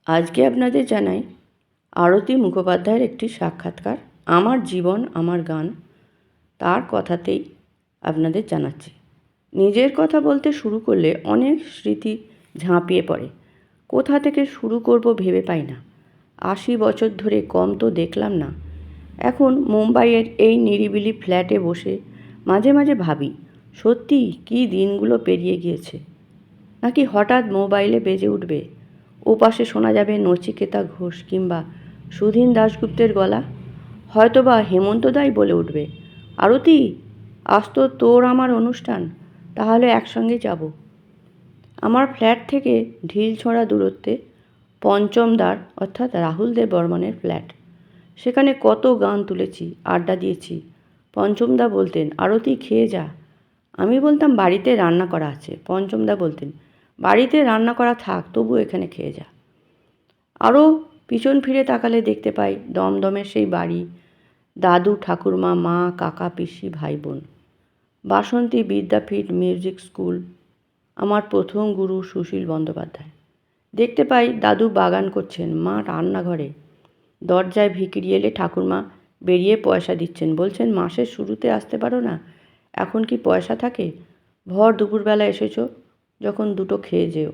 আজকে আপনাদের জানাই আরতি মুখোপাধ্যায়ের একটি সাক্ষাৎকার। আমার জীবন আমার গান, তার কথাতেই আপনাদের জানাচ্ছি। নিজের কথা বলতে শুরু করলে অনেক স্মৃতি ঝাঁপিয়ে পড়ে। কোথা থেকে শুরু করব ভেবে পাই না। 80 বছর ধরে কম তো দেখলাম না। এখন মুম্বাইয়ের এই নিরিবিলি ফ্ল্যাটে বসে মাঝে মাঝে ভাবি, সত্যি কী দিনগুলো পেরিয়ে গিয়েছে। নাকি হঠাৎ মোবাইলে বেজে উঠবে, ওপাশে শোনা যাবে নচিকেতা ঘোষ কিংবা সুধীন দাশগুপ্তের গলা। হয়তোবা হেমন্ত দাই বলে উঠবে, আরতি আজ তো তোর আমার অনুষ্ঠান, তাহলে একসঙ্গে যাব। আমার ফ্ল্যাট থেকে ঢিল ছোঁড়া দূরত্বে পঞ্চম দ্বার অর্থাৎ রাহুল দেব বর্মনের ফ্ল্যাট। সেখানে কত গান তুলেছি, আড্ডা দিয়েছি। পঞ্চমদা বলতেন, আরতি খেয়ে যা। আমি বলতাম বাড়িতে রান্না করা আছে। পঞ্চমদা বলতেন, বাড়িতে রান্না করা থাক, তবু এখানে খেয়ে যা। আরও পিছন ফিরে তাকালে দেখতে পাই দমদমের সেই বাড়ি, দাদু ঠাকুরমা, মা কাকা পিসি ভাই বোন। বাসন্তী বিদ্যাপীঠ মিউজিক স্কুল, আমার প্রথম গুরু সুশীল বন্দ্যোপাধ্যায়। দেখতে পাই দাদু বাগান করছেন, মা রান্নাঘরে। দরজায় ভিখিরি এলে ঠাকুরমা বেরিয়ে পয়সা দিচ্ছেন, বলছেন মাসের শুরুতে আসতে পারো না, এখন কি পয়সা থাকে? ভর দুপুরবেলা এসেছো, যখন দুটো খেয়ে যেও।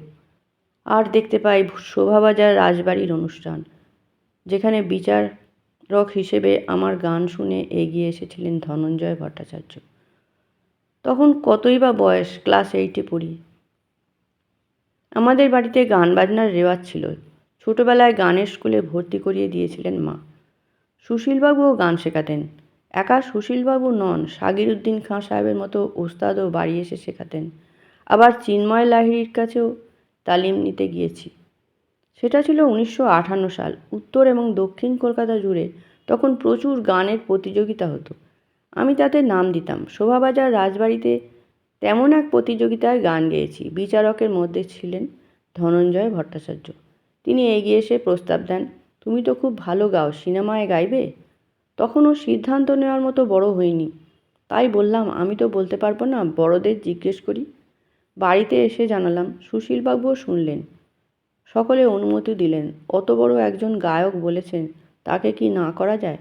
আর দেখতে পাই শোভাবাজার রাজবাড়ির অনুষ্ঠান, যেখানে বিচারক হিসেবে আমার গান শুনে এগিয়ে এসেছিলেন ধনঞ্জয় ভট্টাচার্য। তখন কতই বা বয়স, ক্লাস 8-এ পড়ি। আমাদের বাড়িতে গান বাজনার রেওয়াজ ছিল। ছোটোবেলায় গানের স্কুলে ভর্তি করিয়ে দিয়েছিলেন মা। সুশীলবাবুও গান শেখাতেন। একা সুশীলবাবু নন, সাগিরউদ্দিন খাঁ সাহেবের মতো ওস্তাদও বাড়ি এসে শেখাতেন। আবার চিন্ময় লাহিড়ীর কাছেও তালিম নিতে গিয়েছি। সেটা ছিল 1958 সাল। উত্তর এবং দক্ষিণ কলকাতা জুড়ে তখন প্রচুর গানের প্রতিযোগিতা হতো। আমি তাতে নাম দিতাম। শোভাবাজার রাজবাড়িতে তেমন এক প্রতিযোগিতায় গান গেয়েছি। বিচারকের মধ্যে ছিলেন ধনঞ্জয় ভট্টাচার্য। তিনি এগিয়ে এসে প্রস্তাব দেন, তুমি তো খুব ভালো গাও, সিনেমায় গাইবে? তখনও সিদ্ধান্ত নেওয়ার মতো বড় হইনি। তাই বললাম, আমি তো বলতে পারবো না, বড়দের জিজ্ঞেস করি। বাড়িতে এসে জানালাম, সুশীলবাবুও শুনলেন। সকলে অনুমতি দিলেন। অত বড় একজন গায়ক বলেছেন, তাকে কি না করা যায়?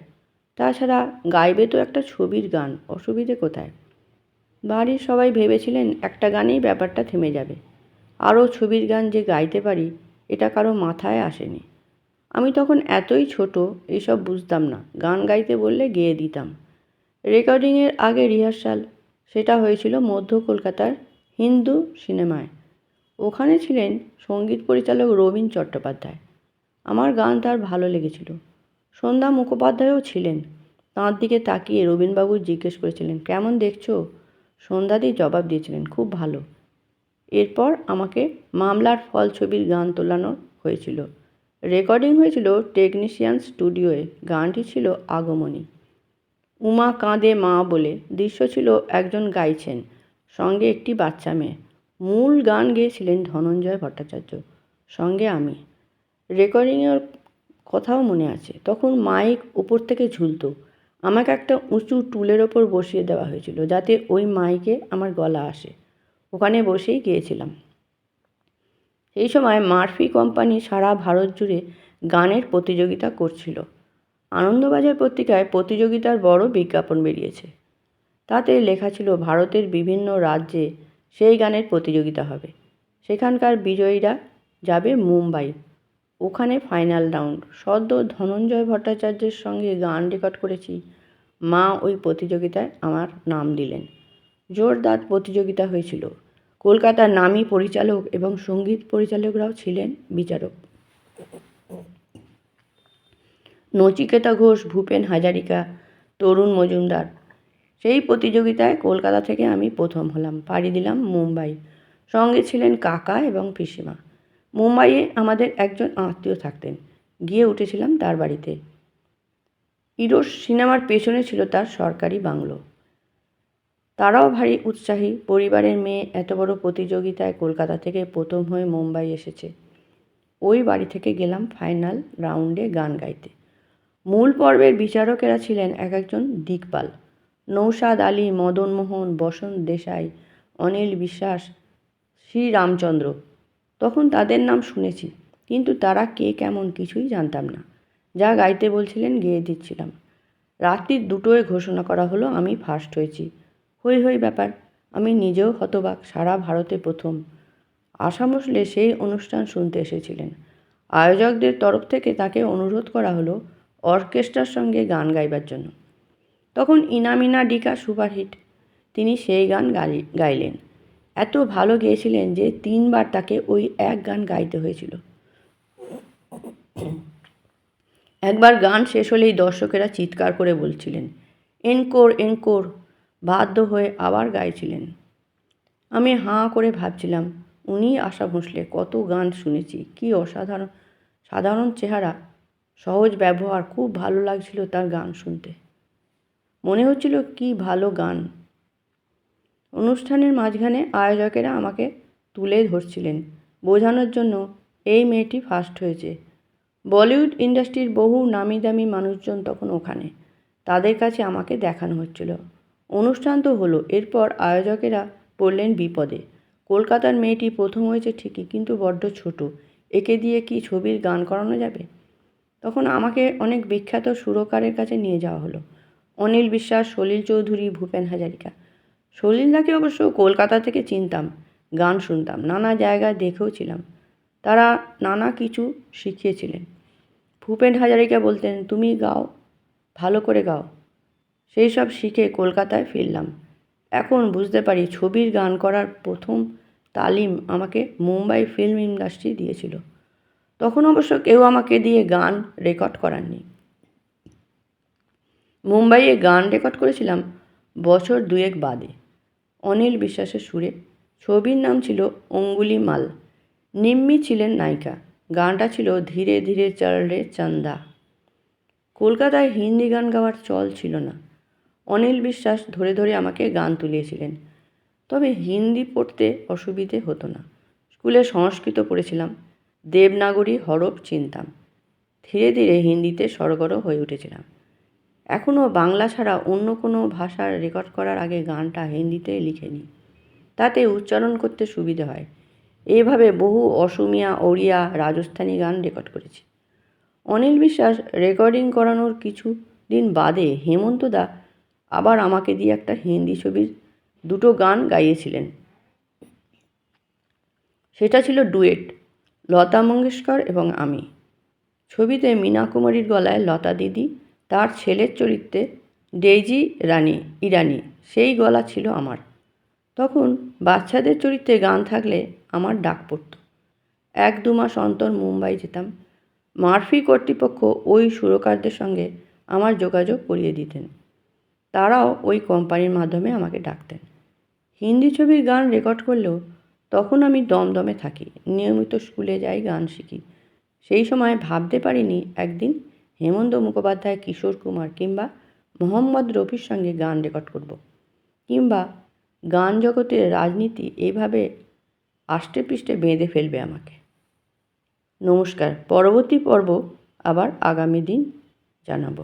তাছাড়া গাইবে তো একটা ছবির গান, অসুবিধে কোথায়? বাড়ির সবাই ভেবেছিলেন একটা গানেই ব্যাপারটা থেমে যাবে। আরও ছবির গান যে গাইতে পারি, এটা কারো মাথায় আসেনি। আমি তখন এতই ছোট, এইসব বুঝতাম না। গান গাইতে বললে গেয়ে দিতাম। রেকর্ডিংয়ের আগে রিহার্সাল, সেটা হয়েছিল মধ্য কলকাতার হিন্দু সিনেমায়। ওখানে ছিলেন সঙ্গীত পরিচালক রবীন চট্টোপাধ্যায়। আমার গান তার ভালো লেগেছিল। সন্ধ্যা মুখোপাধ্যায়ও ছিলেন। তাঁর দিকে তাকিয়ে রবীনবাবু জিজ্ঞেস করেছিলেন, কেমন দেখছো? সন্ধ্যাদি জবাব দিয়েছিলেন, খুব ভালো। এরপর আমাকে মামলার ফল ছবির গান তোলানো হয়েছিল। রেকর্ডিং হয়েছিল টেকনিশিয়ান স্টুডিওয়ে। গানটি ছিল আগমনী। উমা কাঁদে মা বলে। দৃশ্য ছিল একজন গাইছেন, সঙ্গে একটি বাচ্চা মেয়ে। মূল গান গেয়েছিলেন ধনঞ্জয় ভট্টাচার্য, সঙ্গে আমি। রেকর্ডিংয়ের কথাও মনে আছে। তখন মাইক ওপর থেকে ঝুলতো। আমাকে একটা উঁচু টুলের ওপর বসিয়ে দেওয়া হয়েছিল, যাতে ওই মাইকে আমার গলা আসে। ওখানে বসেই গিয়েছিলাম। সেই সময় মার্ফি কোম্পানি সারা ভারত জুড়ে গানের প্রতিযোগিতা করছিল। আনন্দবাজার পত্রিকায় প্রতিযোগিতার বড় বিজ্ঞাপন বেরিয়েছে। তাতে লেখা ছিল ভারতের বিভিন্ন রাজ্যে সেই গানের প্রতিযোগিতা হবে। সেখানকার বিজয়ীরা যাবে মুম্বাই। ওখানে ফাইনাল রাউন্ড। সদ্য ধনঞ্জয় ভট্টাচার্যের সঙ্গে গান রেকর্ড করেছি। মা ওই প্রতিযোগিতায় আমার নাম দিলেন। জোরদার প্রতিযোগিতা হয়েছিল। কলকাতার নামী পরিচালক এবং সঙ্গীত পরিচালকরাও ছিলেন বিচারক। নচিকেতা ঘোষ, ভূপেন হাজারিকা, তরুণ মজুমদার। সেই প্রতিযোগিতায় কলকাতা থেকে আমি প্রথম হলাম। পাড়ি দিলাম মুম্বাই। সঙ্গে ছিলেন কাকা এবং পিসিমা। মুম্বাইয়ে আমাদের একজন আত্মীয় থাকতেন। গিয়ে উঠেছিলাম তার বাড়িতে। ইরোস সিনেমার পেছনে ছিল তার সরকারি বাংলো। তারাও ভারী উৎসাহী। পরিবারের মেয়ে এত বড় প্রতিযোগিতায় কলকাতা থেকে প্রথম হয়ে মুম্বাই এসেছে। ওই বাড়ি থেকে গেলাম ফাইনাল রাউন্ডে গান গাইতে। মূল পর্বের বিচারকেরা ছিলেন এক একজন দিকপাল। নৌশাদ আলী, মদন মোহন, বসন্ত দেশাই, অনিল বিশ্বাস, শ্রীরামচন্দ্র। তখন তাদের নাম শুনেছি, কিন্তু তারা কে কেমন কিছুই জানতাম না। যা গাইতে বলছিলেন গেয়ে দিচ্ছিলাম। রাত্রি 2টোয় ঘোষণা করা হলো আমি ফার্স্ট হয়েছি। হই হই ব্যাপার। আমি নিজেও হতবাক, সারা ভারতে প্রথম। আশা ভোঁসলে সেই অনুষ্ঠান শুনতে এসেছিলেন। আয়োজকদের তরফ থেকে তাকে অনুরোধ করা হলো অর্কেস্ট্রার সঙ্গে গান গাইবার জন্য। তখন ইনামিনা ডিকা সুপারহিট। তিনি সেই গান গাইলেন। এত ভালো গেয়েছিলেন যে 3বার তাকে ওই এক গান গাইতে হয়েছিল। একবার গান শেষ হলেই দর্শকেরা চিৎকার করে বলছিলেন, এনকোর এনকোর। বাধ্য হয়ে আবার গাইছিলেন। আমি হাঁ করে ভাবছিলাম, উনি আশা ভোঁসলে। কত গান শুনেছি, কি সাধারণ চেহারা, সহজ ব্যবহার। খুব ভালো লাগছিল তার গান শুনতে। মনে হচ্ছিল কি ভালো গান। অনুষ্ঠানের মাঝখানে আয়োজকেরা আমাকে তুলে ধরছিলেন বোঝানোর জন্য, এই মেয়েটি ফার্স্ট হয়েছে। বলিউড ইন্ডাস্ট্রির বহু নামি দামি মানুষজন তখন ওখানে। তাদের কাছে আমাকে দেখানো হচ্ছিল। অনুষ্ঠান তো হলো। এরপর আয়োজকেরা পড়লেন বিপদে। কলকাতার মেয়েটি প্রথম হয়েছে ঠিকই, কিন্তু বড্ড ছোট। একে দিয়ে কি ছবির গান করানো যাবে? তখন আমাকে অনেক বিখ্যাত সুরকারের কাছে নিয়ে যাওয়া হলো। অনিল বিশ্বাস, সলিল চৌধুরী, ভূপেন হাজারিকা। সলিলদাকে অবশ্য কলকাতা থেকে চিনতাম, গান শুনতাম, নানা জায়গায় দেখেও ছিলাম। তারা নানা কিছু শিখিয়েছিলেন। ভূপেন হাজারিকা বলতেন, তুমি গাও, ভালো করে গাও। সেই সব শিখে কলকাতায় ফিরলাম। এখন বুঝতে পারি ছবির গান করার প্রথম তালিম আমাকে মুম্বাই ফিল্ম ইন্ডাস্ট্রি দিয়েছিল। তখন অবশ্য কেউ আমাকে দিয়ে গান রেকর্ড করাননি। মুম্বাইয়ে গান রেকর্ড করেছিলাম বছর 2 বাদে, অনিল বিশ্বাসের সুরে। ছবির নাম ছিল অঙ্গুলি মাল। নিম্মি ছিলেন নায়িকা। গানটা ছিল ধীরে ধীরে চল রে চান্দা। কলকাতায় হিন্দি গান গাওয়ার চল ছিল না। অনিল বিশ্বাস ধরে ধরে আমাকে গান তুলিয়েছিলেন। তবে হিন্দি পড়তে অসুবিধে হতো না। স্কুলে সংস্কৃত পড়েছিলাম, দেবনাগরী হরফ চিনতাম। ধীরে ধীরে হিন্দিতে সড়গড় হয়ে উঠেছিলাম। এখনও বাংলা ছাড়া অন্য কোনো ভাষার রেকর্ড করার আগে গানটা হিন্দিতে লিখে নিই, তাতে উচ্চারণ করতে সুবিধে হয়। এইভাবে বহু অসমিয়া, ওড়িয়া, রাজস্থানী গান রেকর্ড করেছি। অনিল বিশ্বাস রেকর্ডিং করানোর কিছু দিন বাদে হেমন্তদা আবার আমাকে দিয়ে একটা হিন্দি ছবির 2টো গান গাইয়েছিলেন। সেটা ছিল ডুয়েট, লতা মঙ্গেশকর এবং আমি। ছবিতে মীনা কুমারীর গলায় লতা দিদি, তার ছেলের চরিত্রে ডেইজি ইরানি, সেই গলা ছিল আমার। তখন বাচ্চাদের চরিত্রে গান থাকলে আমার ডাক পড়ত। 1-2 মাস অন্তর মুম্বাই যেতাম। মার্ফি কর্তৃপক্ষ ওই সুরকারদের সঙ্গে আমার যোগাযোগ করিয়ে দিতেন। তারাও ওই কোম্পানির মাধ্যমে আমাকে ডাকতেন। হিন্দি ছবির গান রেকর্ড করলেও তখন আমি দমদমে থাকি, নিয়মিত স্কুলে যাই, গান শিখি। সেই সময় ভাবতে পারিনি একদিন হেমন্ত মুখোপাধ্যায়, কিশোর কুমার কিংবা মোহাম্মদ রফির সঙ্গে গান রেকর্ড করব, কিংবা গান জগতের রাজনীতি এইভাবে আষ্টেপৃষ্ঠে বেঁধে ফেলবে আমাকে। নমস্কার। পরবর্তী পর্ব আবার আগামী দিন জানাবো।